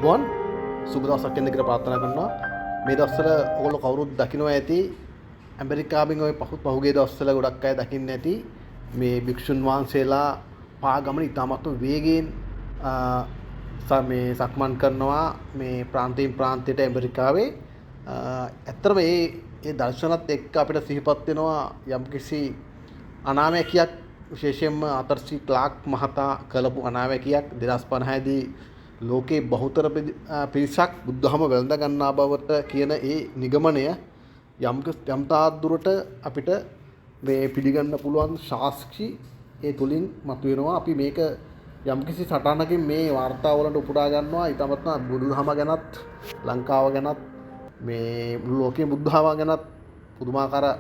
අයිබෝන් සුබ දවසක් වෙන්න කියලා ප්‍රාර්ථනා කරනවා. මේ දවස්වල ඔයගොල්ලෝ කවුරුත් දකින්න ඇති ඇමරිකාවෙන් ඔය පහුගිය දවස්වල ගොඩක් අය දකින්න ඇති මේ භික්ෂුන් වහන්සේලා පාගමන ඉතාමත් වේගයෙන් මේ සක්මන් කරනවා මේ ප්‍රාන්තයෙන් ප්‍රාන්තයට ඇමරිකාවේ. ඇත්තටම ඒ දර්ශනත් එක්ක අපිට සිහිපත් වෙනවා යම්කිසි අනාවැකියක් විශේෂයෙන්ම ආතර්.සී. ක්ලාක් මහතා කළපු අනාවැකියක් 2050 දී ලෝකේ බහුතර පිරිසක් බුද්ධහම වැළඳ ගන්නා බවට කියන ඒ නිගමනය යම් තාක් දුරට අපිට මේ පිළිගන්න පුළුවන් සාක්ෂි ඒ තුලින් මතුවෙනවා. අපි මේක යම්කිසි සටහනකින් මේ වාර්තාවලට උපුටා ගන්නවා. ඊටමත් බුදුදහම ගැනත් ලංකාව ගැනත් මේ මුළු ලෝකයේ බුද්ධහම ගැනත් පුදුමාකාර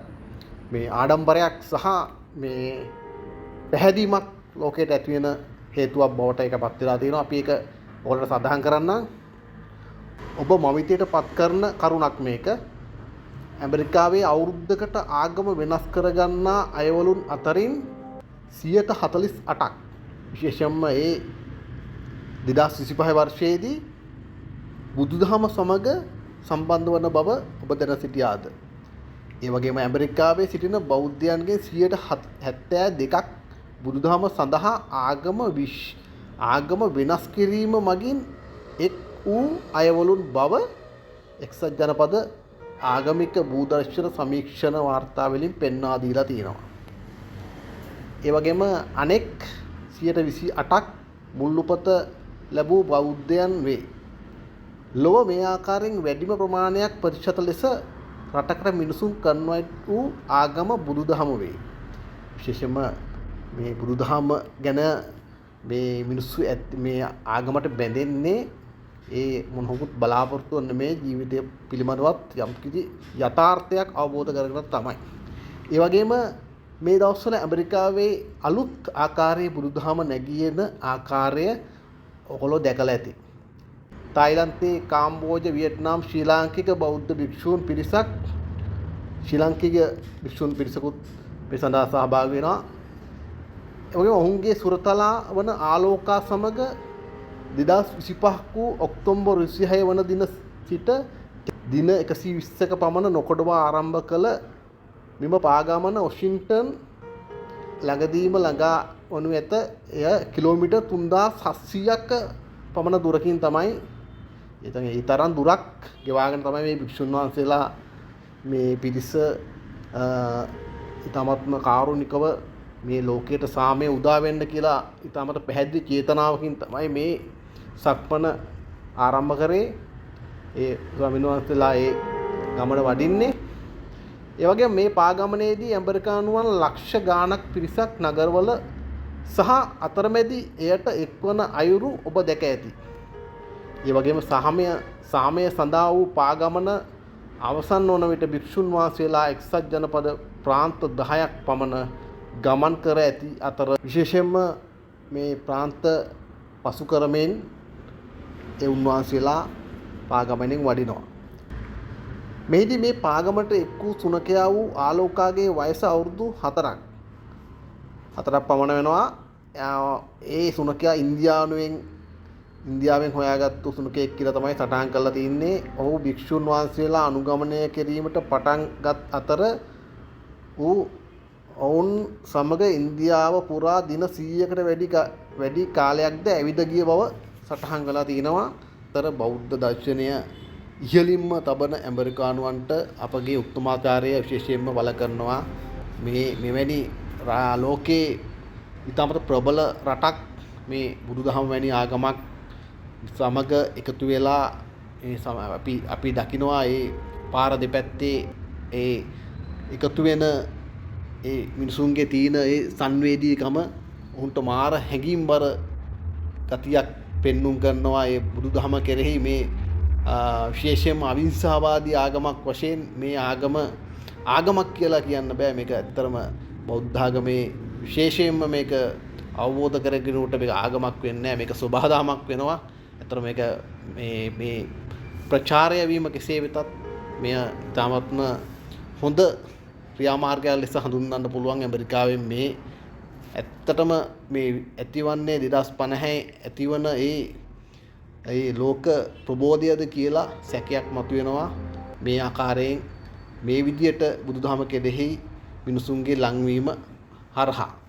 මේ ආඩම්බරයක් සහ මේ පැහැදීමක් ලෝකයට ඇති වෙන හේතුවක් බවට ඒකපත් වෙලා තියෙනවා. අපි ඒක ඔයාලට සඳහන් කරන්න. ඔබ මවිතයට පත් කරන කරුණක් මේක. ඇමරිකාවේ අවුරුද්දකට ආගම වෙනස් කරගන්නා අයවලුන් අතරින් 48%ක් විශේෂයෙන්ම ඒ 2025 වර්ෂයේදී බුදුදහම සමග සම්බන්ධ වන බව ඔබ දැන සිටියාද? ඒ වගේම ඇමරිකාවේ සිටින බෞද්ධයන්ගේ 72%ක් බුදුදහම සඳහා ආගම වෙනස් කිරීම මගින් එක් වූ අයවලුන් බව එක්සත් ජනපද ආගමික භූදර්ශන සමීක්ෂණ වාර්තා වලින් පෙන්වා දීලා තියෙනවා. ඒ වගේම අනෙක් 28%ක් මුල්ුපත ලැබූ බෞද්ධයන් වේ. ලොව මේ ආකාරයෙන් වැඩිම ප්‍රමාණයක් ප්‍රතිශත ලෙස රටකට මිනිසුන් කන්වර්ට් වූ ආගම බුදුදහම වේ. විශේෂයෙන්ම මේ බුදුදහම ගැන මේ මිනිස්සු මේ ආගමට බැඳෙන්නේ ඒ මොනහොකුත් බලාපොරොත්තු වෙන මේ ජීවිතය පිළිබඳවත් යම්කිසි යථාර්ථයක් අවබෝධ කරගෙන තමයි. ඒ වගේම මේ දවස්වල ඇමරිකාවේ අලුත් ආකාරයේ බුදුදහම නැගියන ආකාරය ඔයගොල්ලෝ දැකලා ඇති. තායිලන්තේ, කාම්බෝජ, වියට්නාම්, ශ්‍රී ලාංකික බෞද්ධ භික්ෂූන් පිරිසක් ශ්‍රී ලාංකික භික්ෂූන් පිරිසකුත් මේ සඳහා සහභාගී වෙනවා. ඔහුගේ ඔවුන්ගේ සුරතලා වන ආලෝකා සමග 2025 වූ ඔක්තෝබර් 26 වන දින සිට දින 120ක පමණ නොකඩවා ආරම්භ කළ මෙම පාගමන වොෂින්ටන් ළඟදීම ළඟා වනු ඇත. එය කිලෝමීටර් 3700ක පමණ දුරකින් තමයි ඒ තරම් දුරක් ගෙවාගෙන තමයි මේ භික්ෂුන් වහන්සේලා මේ පිරිස ඊටමත්ම කාරුණිකව මේ ලෝකයට සාමය උදා වෙන්න කියලා ඊටමත් පැහැදිලි චේතනාවකින් තමයි මේ සක්මන ආරම්භ කරේ. ඒ ස්වාමීන් වහන්සේලා ඒ ගමන වඩින්නේ. ඒ වගේම මේ පාගමනේදී ඇමරිකානුවන් ලක්ෂ ගාණක් පිරිසක් නගරවල සහ අතරමැදි එයට එක්වන අයුරු ඔබ දැක ඇති. ඒ වගේම සාමය සඳහා වූ පාගමන අවසන් වන විට භික්ෂුන් වහන්සේලා එක්සත් ජනපද ප්‍රාන්ත 10ක් පමණ ගමන් කර ඇති අතර විශේෂයෙන්ම මේ ප්‍රාන්ත පසු කරමින් ඒ උන්වහන්සේලා පාගමනින් වඩිනවා. මෙහිදී මේ පාගමට එක් වූ සුනකයා වූ ආලෝකාගේ වයස අවුරුදු 4ක් පමණ වෙනවා. ඒ සුනකයා ඉන්දියාවෙන් හොයාගත්තු සුනකයෙක් කියලා තමයි සටහන් කරලා තින්නේ. ඔහු භික්ෂුන් වහන්සේලා අනුගමනය කිරීමට පටන් ගත් අතර ඔවුන් සමග ඉන්දියාව පුරා දින 100කට වැඩි කාලයක්ද ඇවිද ගිය බව සටහන් කරලා තිනවා. තර බෞද්ධ දර්ශනය ඉහළින්ම තබන ඇමරිකානුවන්ට අපගේ උත්තමාචාරය විශේෂයෙන්ම බල කරනවා. මෙවැනි ලෝකේ ඉතාමත් ප්‍රබල රටක් මේ බුදුදහම වැනි ආගමක් සමග එකතු වෙලා අපි දකිනවා ඒ පාර දෙපැත්තේ ඒ එකතු වෙන ඒ මිනිසුන්ගේ තියෙන ඒ සංවේදීකම උන්ට මාර හැඟීම්බර ගතියක් පෙන්눔 කරනවා. ඒ බුදුදහම කෙරෙහි මේ විශේෂයෙන්ම අවිහිංසාවාදී ආගමක් වශයෙන් මේ ආගමක් කියලා කියන්න බෑ. මේක ඇත්තටම බෞද්ධ ආගමේ විශේෂයෙන්ම මේක අවබෝධ කරගෙන උට මේක ආගමක් වෙන්නේ නැහැ. මේක සබහාදහමක් වෙනවා. ඇත්තට මේක මේ ප්‍රචාරය වීම කෙසේ වෙතත් මෙය තාමත්ම හොඳ ක්‍රියාමාර්ගයක් ලෙස හඳුන්වන්න පුළුවන්. ඇමරිකාවේ මේ ඇත්තටම මේ ඇතිවන්නේ 2050 ඇතිවන ඒ ඒ ලෝක ප්‍රබෝධයද කියලා සැකයක් මතුවෙනවා මේ ආකාරයෙන් මේ විදියට බුදුදහම කෙරෙහි මිනිසුන්ගේ ලංවීම හරහා.